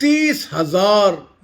30,000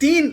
3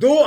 2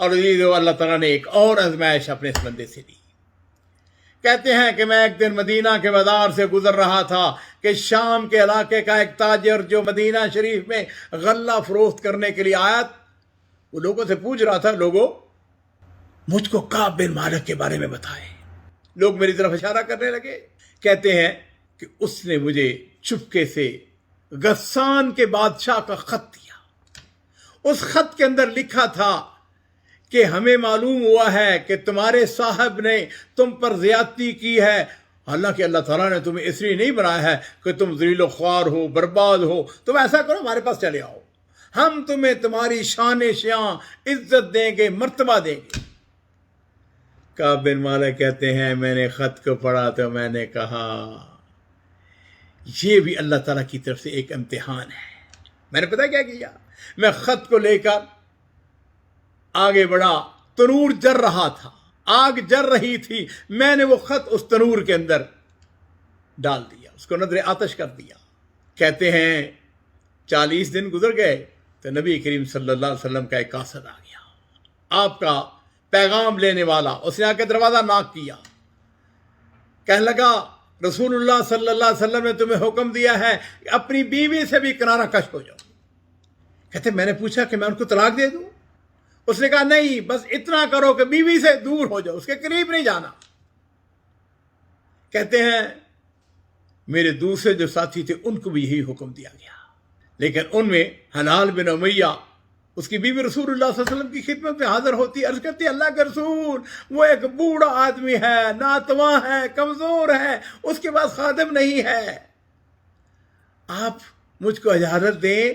اور اللہ تعالیٰ نے ایک اور آزمائش اپنے اس بندے سے دی. کہتے ہیں کہ میں ایک دن مدینہ کے بازار سے گزر رہا تھا کہ شام کے علاقے کا ایک تاجر جو مدینہ شریف میں غلہ فروخت کرنے کے لیے آیا، وہ لوگوں سے پوچھ رہا تھا، لوگوں مجھ کو کعب بن مالک کے بارے میں بتائیں. لوگ میری طرف اشارہ کرنے لگے. کہتے ہیں کہ اس نے مجھے چپکے سے غسان کے بادشاہ کا خط دیا. اس خط کے اندر لکھا تھا کہ ہمیں معلوم ہوا ہے کہ تمہارے صاحب نے تم پر زیادتی کی ہے، حالانکہ اللہ تعالیٰ نے تمہیں اس لیے نہیں بنایا ہے کہ تم ذلیل و خوار ہو، برباد ہو. تم ایسا کرو، ہمارے پاس چلے آؤ، ہم تمہیں تمہاری شان شیاں عزت دیں گے، مرتبہ دیں گے. کعب بن مالک کہتے ہیں میں نے خط کو پڑھا تو میں نے کہا یہ بھی اللہ تعالیٰ کی طرف سے ایک امتحان ہے. میں نے پتہ کیا کیا، میں خط کو لے کر آگے بڑھا. تنور جل رہا تھا، آگ جل رہی تھی، میں نے وہ خط اس تنور کے اندر ڈال دیا، اس کو نظر آتش کر دیا. کہتے ہیں 40 دن گزر گئے تو نبی کریم صلی اللہ علیہ وسلم کا ایک قاصد آ گیا، آپ کا پیغام لینے والا. اس نے آ کے دروازہ ناک کیا، کہنے لگا رسول اللہ صلی اللہ علیہ وسلم نے تمہیں حکم دیا ہے کہ اپنی بیوی سے بھی کنارہ کش ہو جاؤ. کہتے میں نے پوچھا کہ میں ان کو طلاق دے دوں؟ اس نے کہا نہیں، بس اتنا کرو کہ بیوی سے دور ہو جاؤ، اس کے قریب نہیں جانا. کہتے ہیں میرے دوسرے جو ساتھی تھے ان کو بھی یہی حکم دیا گیا، لیکن ان میں حلال بن امیہ، اس کی بیوی رسول اللہ صلی اللہ علیہ وسلم کی خدمت میں حاضر ہوتی، عرض کرتی اللہ کے رسول وہ ایک بوڑھا آدمی ہے، ناتواں ہے، کمزور ہے، اس کے پاس خادم نہیں ہے، آپ مجھ کو اجازت دیں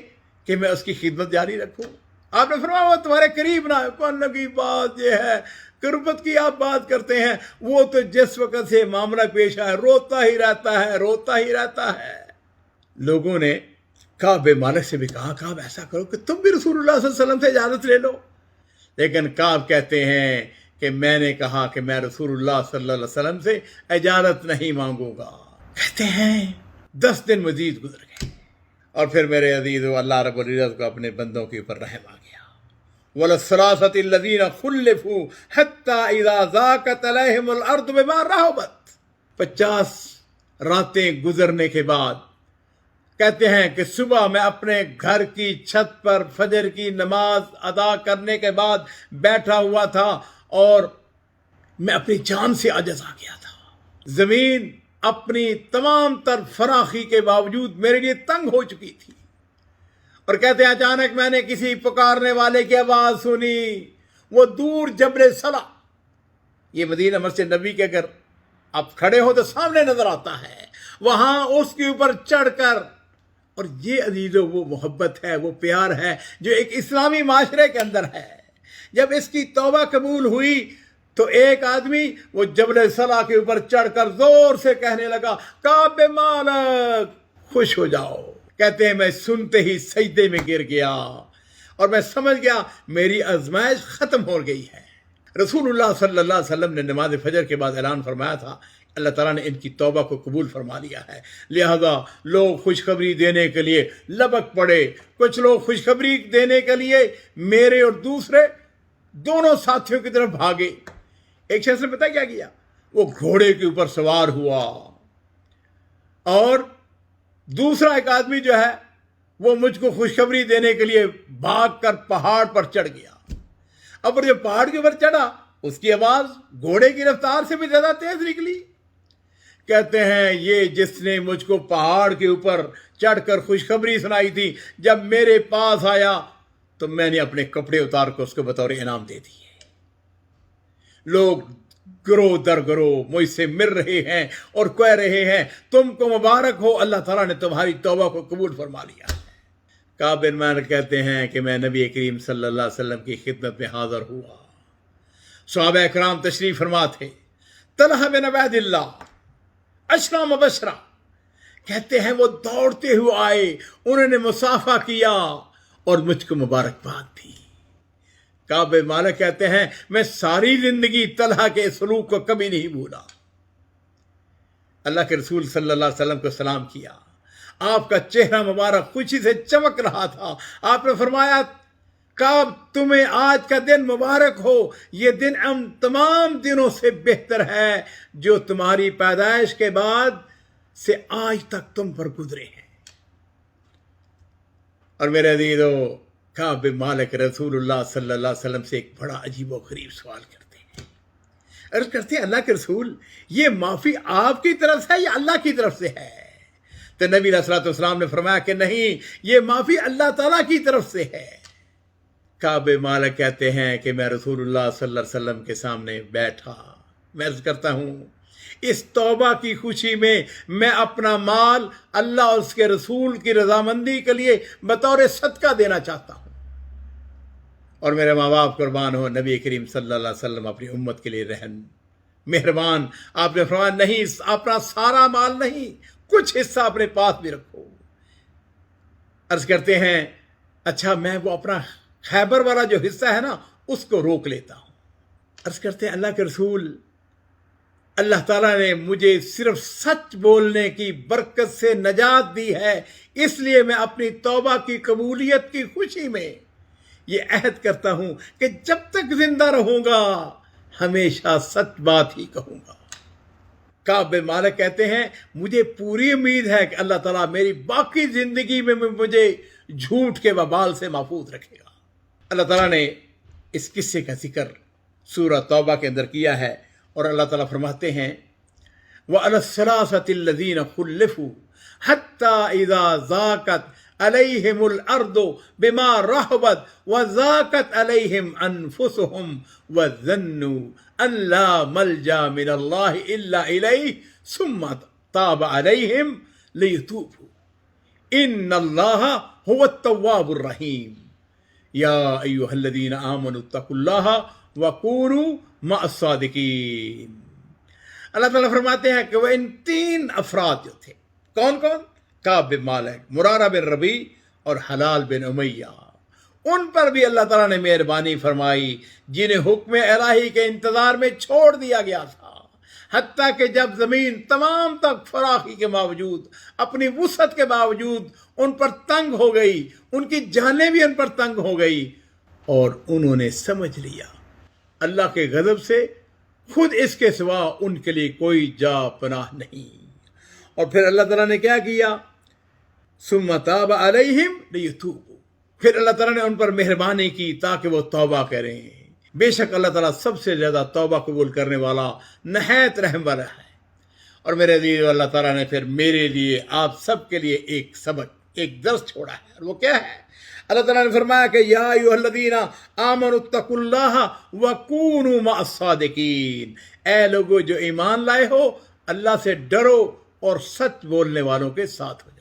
کہ میں اس کی خدمت جاری رکھوں. آپ نے فرمایا وہ تمہارے قریب نہ. کہنے لگی بات یہ ہے، قربت کی آپ بات کرتے ہیں، وہ تو جس وقت سے معاملہ پیش آیا روتا ہی رہتا ہے، روتا ہی رہتا ہے. لوگوں نے کعب بن مالک سے بھی کہا کعب ایسا کرو کہ تم بھی رسول اللہ صلی اللہ علیہ وسلم سے اجازت لے لو. لیکن کعب کہتے ہیں کہ میں نے کہا کہ میں رسول اللہ صلی اللہ علیہ وسلم سے اجازت نہیں مانگوں گا. کہتے ہیں 10 دن مزید گزر گئے اور پھر میرے عزیز اللہ رب العزت کو اپنے بندوں کے اوپر رحم آ گیا. وَلَلثَّلَاثَةِ الَّذِينَ خُلِّفُوا حَتَّى إِذَا ضَاقَتْ عَلَيْهِمُ الْأَرْضُ بِمَا رَحُبَتْ. 50 راتیں گزرنے کے بعد کہتے ہیں کہ صبح میں اپنے گھر کی چھت پر فجر کی نماز ادا کرنے کے بعد بیٹھا ہوا تھا اور میں اپنی جان سے عاجز آ گیا تھا. زمین اپنی تمام تر فراخی کے باوجود میرے لیے تنگ ہو چکی تھی. اور کہتے ہیں اچانک میں نے کسی پکارنے والے کی آواز سنی، وہ دور جبل صلا، یہ مدینہ مسجد نبی کے اگر آپ کھڑے ہو تو سامنے نظر آتا ہے، وہاں اس کے اوپر چڑھ کر. اور یہ عزیزو وہ محبت ہے، وہ پیار ہے جو ایک اسلامی معاشرے کے اندر ہے. جب اس کی توبہ قبول ہوئی تو ایک آدمی وہ جبل صلا کے اوپر چڑھ کر زور سے کہنے لگا کعب بن مالک خوش ہو جاؤ. کہتے ہیں میں سنتے ہی سجدے میں گر گیا اور میں سمجھ گیا میری آزمائش ختم ہو گئی ہے. رسول اللہ صلی اللہ علیہ وسلم نے نماز فجر کے بعد اعلان فرمایا تھا اللہ تعالیٰ نے ان کی توبہ کو قبول فرما لیا ہے، لہذا لوگ خوشخبری دینے کے لیے لبک پڑے. کچھ لوگ خوشخبری دینے کے لیے میرے اور دوسرے دونوں ساتھیوں کی طرف بھاگے. ایک شخص نے پتہ کیا کیا، وہ گھوڑے کے اوپر سوار ہوا اور دوسرا ایک آدمی جو ہے وہ مجھ کو خوشخبری دینے کے لیے بھاگ کر پہاڑ پر چڑھ گیا. اب جو پہاڑ کے اوپر چڑھا اس کی آواز گھوڑے کی رفتار سے بھی زیادہ تیز نکلی. کہتے ہیں یہ جس نے مجھ کو پہاڑ کے اوپر چڑھ کر خوشخبری سنائی تھی، جب میرے پاس آیا تو میں نے اپنے کپڑے اتار کر اس کو بطور انعام دے دیے. لوگ گروہ در گروہ مجھ سے مل رہے ہیں اور کہہ رہے ہیں تم کو مبارک ہو، اللہ تعالیٰ نے تمہاری توبہ کو قبول فرما لیا. کعب بن مالک کہتے ہیں کہ میں نبی کریم صلی اللہ علیہ وسلم کی خدمت میں حاضر ہوا. صحابہ اکرام تشریف فرما تھے. طلحہ بن عبید اللہ، اشرا مبشرہ، کہتے ہیں وہ دوڑتے ہوئے آئے، انہوں نے مصافحہ کیا اور مجھ کو مبارکباد دی. کعب بن مالک کہتے ہیں میں ساری زندگی طلحہ کے سلوک کو کبھی نہیں بھولا. اللہ کے رسول صلی اللہ علیہ وسلم کو سلام کیا، آپ کا چہرہ مبارک خوشی سے چمک رہا تھا. آپ نے فرمایا کب تمہیں آج کا دن مبارک ہو، یہ دن ہم تمام دنوں سے بہتر ہے جو تمہاری پیدائش کے بعد سے آج تک تم پر گزرے ہیں۔ اور میرے عزیزو، کعب بن مالک رسول اللہ صلی اللہ علیہ وسلم سے ایک بڑا عجیب و غریب سوال کرتے ہیں، عرض کرتے ہیں اللہ کے رسول، یہ معافی آپ کی طرف سے ہے یا اللہ کی طرف سے ہے؟ تو نبی علیہ الصلوۃ والسلام نے فرمایا کہ نہیں، یہ معافی اللہ تعالیٰ کی طرف سے ہے۔ کعب بن مالک کہتے ہیں کہ میں رسول اللہ صلی اللہ علیہ وسلم کے سامنے بیٹھا، میں عرض کرتا ہوں اس توبہ کی خوشی میں اپنا مال اللہ اور اس کے رسول کی رضامندی کے لیے بطور صدقہ دینا چاہتا ہوں، اور میرے ماں باپ قربان ہو، نبی کریم صلی اللہ علیہ وسلم اپنی امت کے لیے رحم مہربان، آپ نے فرمایا نہیں، اپنا سارا مال نہیں، کچھ حصہ اپنے پاس بھی رکھو۔ عرض کرتے ہیں اچھا، میں وہ اپنا خیبر والا جو حصہ ہے نا اس کو روک لیتا ہوں۔ عرض کرتے ہیں اللہ کے رسول، اللہ تعالیٰ نے مجھے صرف سچ بولنے کی برکت سے نجات دی ہے، اس لیے میں اپنی توبہ کی قبولیت کی خوشی میں یہ عہد کرتا ہوں کہ جب تک زندہ رہوں گا ہمیشہ سچ بات ہی کہوں گا۔ کعب بن مالک کہتے ہیں مجھے پوری امید ہے کہ اللہ تعالیٰ میری باقی زندگی میں مجھے جھوٹ کے وبال سے محفوظ رکھے گا۔ اللہ تعالیٰ نے اس قصے کا ذکر سورہ توبہ کے اندر کیا ہے، اور اللہ تعالیٰ فرماتے ہیں وَعَلَى الثَّلَاثَةِ الَّذِينَ خُلِّفُوا حَتَّى إِذَا ضَاقَتْ عَلَيْهِمُ الْأَرْضُ بِمَا رَحُبَتْ وَضَاقَتْ عَلَيْهِمْ أَنفُسُهُمْ وَظَنُّوا أَن لَّا مَلْجَأَ مِنَ اللَّهِ إِلَّا إِلَيْهِ ثُمَّ تَابَ عَلَيْهِمْ لِيَتُوبُوا إِنَّ اللَّهَ هُوَ التَّوَّابُ الرَّحِيمُ یا ایھا الذین آمنوا اتقوا اللہ وکونوا مع الصادقین۔ اللہ تعالیٰ فرماتے ہیں کہ وہ ان تین افراد جو تھے، کون کون؟ کعب بن مالک، مرارہ بن ربیع اور حلال بن امیہ، ان پر بھی اللہ تعالیٰ نے مہربانی فرمائی جنہیں حکم الہی کے انتظار میں چھوڑ دیا گیا تھا، حتیٰ کہ جب زمین تمام تک فراخی کے باوجود، اپنی وسعت کے باوجود ان پر تنگ ہو گئی، ان کی جانیں بھی ان پر تنگ ہو گئی، اور انہوں نے سمجھ لیا اللہ کے غضب سے خود اس کے سوا ان کے لیے کوئی جا پناہ نہیں۔ اور پھر اللہ تعالیٰ نے کیا کیا؟ ثم تاب علیہم لیتوبوا، پھر اللہ تعالیٰ نے ان پر مہربانی کی تاکہ وہ توبہ کریں۔ بے شک اللہ تعالیٰ سب سے زیادہ توبہ قبول کرنے والا، نہایت رحم والا ہے۔ اور میرے عزیز، اللہ تعالیٰ نے پھر میرے لیے، آپ سب کے لیے ایک سبق، ایک درس چھوڑا ہے، اور وہ کیا ہے؟ اللہ تعالیٰ نے فرمایا کہ یا ایھا الذین آمنوا اتقوا اللہ وکونوا مع الصادقین، اے لوگو جو ایمان لائے ہو، اللہ سے ڈرو اور سچ بولنے والوں کے ساتھ ہو جاؤ۔